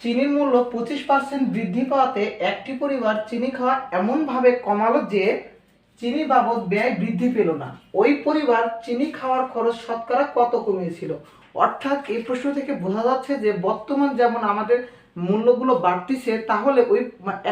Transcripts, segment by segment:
চিনির মূল্য 25% বৃদ্ধি পাওয়াতে একটি পরিবার চিনি খাওয়া এমনভাবে কমালো যে চিনি বাবদ ব্যয় বৃদ্ধি পেল না। ওই পরিবার চিনি খাওয়ার খরচ শতকরা কত কমিয়েছিল? অর্থাৎ এই প্রশ্ন থেকে বোঝা যাচ্ছে যে বর্তমান যেমন আমাদের মূল্যগুলো বাড়তিছে, তাহলে ওই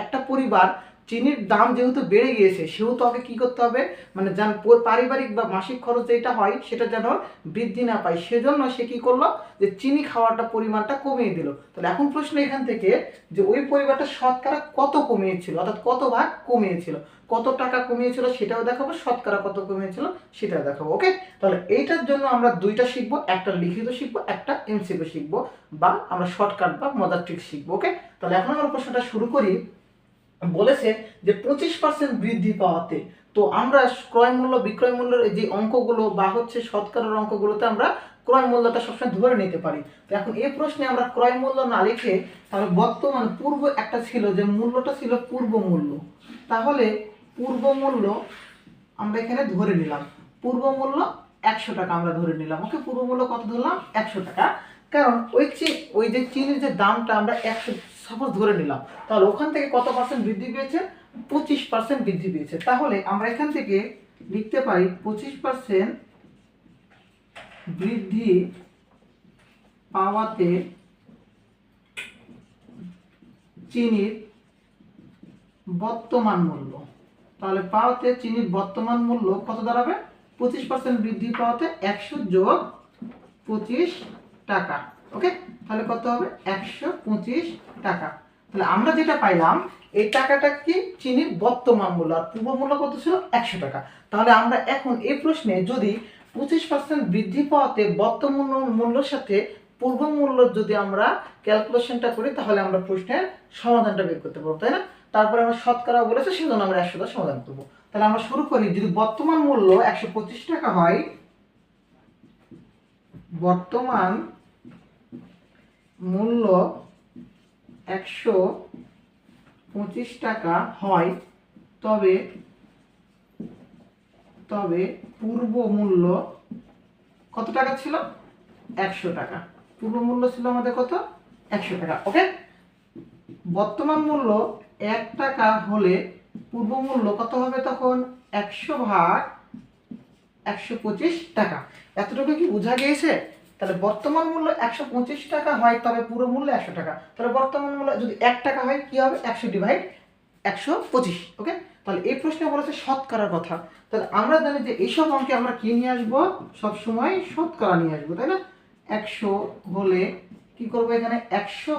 একটা পরিবার চিনির দাম যেহেতু বেড়ে গিয়েছে সেহেতু আগে কি করতে হবে, মানে যেন পারিবারিক বা মাসিক খরচ যেটা হয় সেটা যেন বৃদ্ধি না পায়, সেজন্য সে কি করলো, যে চিনি খাওয়াটা পরিমাণটা কমিয়ে দিল। তাহলে এখন প্রশ্ন এখান থেকে যে ওই পরিবারটা শতকরা কত কমিয়েছিল, অর্থাৎ কত ভাগ কমিয়েছিল, কত টাকা কমিয়েছিল সেটাও দেখাবো, শতকরা কত কমিয়েছিল সেটাও দেখাবো। ওকে, তাহলে এইটার জন্য আমরা দুইটা শিখবো, একটা লিখিত শিখবো, একটা এমসিকিউ শিখবো, বা আমরা শর্টকাট বা মজার ট্রিক শিখবো। ওকে, তাহলে এখন আমরা প্রশ্নটা শুরু করি। বলেছে যে 25% বৃদ্ধি পাওয়াতে, তো আমরা ক্রয় মূল্য বিক্রয় মূল্যের যে অঙ্কগুলো বা হচ্ছে শতকরার অঙ্কগুলোতে আমরা ক্রয় মূল্যটা সবসময় ধরে নিতে পারি। তো এখন এই প্রশ্নে আমরা ক্রয় মূল্য না লিখে তাহলে বর্তমান পূর্ব একটা ছিল যে মূল্যটা ছিল পূর্ব মূল্য, তাহলে পূর্ব মূল্য আমরা এখানে ধরে নিলাম, পূর্ব মূল্য 100 টাকা আমরা ধরে নিলাম। ওকে, পূর্ব মূল্য কত ধরলাম? 100 টাকা। কারণ ওই যে চিনির যে দামটা আমরা 100 সাপোজ ধরে নিলাম, তাহলে ওখান থেকে কত পার্সেন্ট বৃদ্ধি পেয়েছে? 25% বৃদ্ধি পেয়েছে। তাহলে আমরা এখান থেকে লিখতে পারি 25% বৃদ্ধি পাওয়াতে চিনির বর্তমান মূল্য, তাহলে পাওয়াতে চিনির বর্তমান মূল্য কত দাঁড়াবে? 25% বৃদ্ধি পাওয়াতে 100 যোগ 25 টাকা। ওকে, তাহলে কত হবে? 125 টাকা। তাহলে আমরা যেটা পাইলাম এই টাকাটা কি চিনির বর্তমান মূল্য, আর পূর্ব মূল্য কত ছিল? 100 টাকা। তাহলে আমরা এখন এই প্রশ্নে যদি 25% বৃদ্ধি পাওয়াতে বর্তমান মূল্যের সাথে পূর্ব মূল্য যদি আমরা ক্যালকুলেশনটা করি, তাহলে আমরা প্রশ্নের সমাধানটা বের করতে পারবো, তাই না? তারপরে আমরা শতকরা বলেছে সেজন্য আমরা 100 সমাধান করবো। তাহলে আমরা শুরু করি। যদি বর্তমান মূল্য 125 টাকা হয়, বর্তমান মূল্য 125 টাকা হয়, তবে পূর্ব মূল্য কত টাকা ছিল? 100 টাকা। পূর্ব মূল্য ছিল আমাদের কত? 100 টাকা। ওকে, বর্তমান মূল্য 1 টাকা হলে পূর্ব মূল্য কত হবে তখন? 100 ভাগ 125 টাকা। এতটুকু কি বোঝা গিয়েছে? তাহলে বর্তমান মূল্য 125 টাকা হয়, তবে পুরো মূল্য 100 টাকা। তাহলে বর্তমান মূল্য যদি 1 টাকা হয় কি হবে? 100 ডিভাইড 125। ওকে, তাহলে এই প্রশ্নে বলেছে শতকরার কথা। তাহলে আমরা জানি যে এইসব অঙ্কে আমরা কি নিয়ে আসবো? সবসময় শতকরা নিয়ে আসবো, তাই না? 100 হলে কি করবো? এখানে 100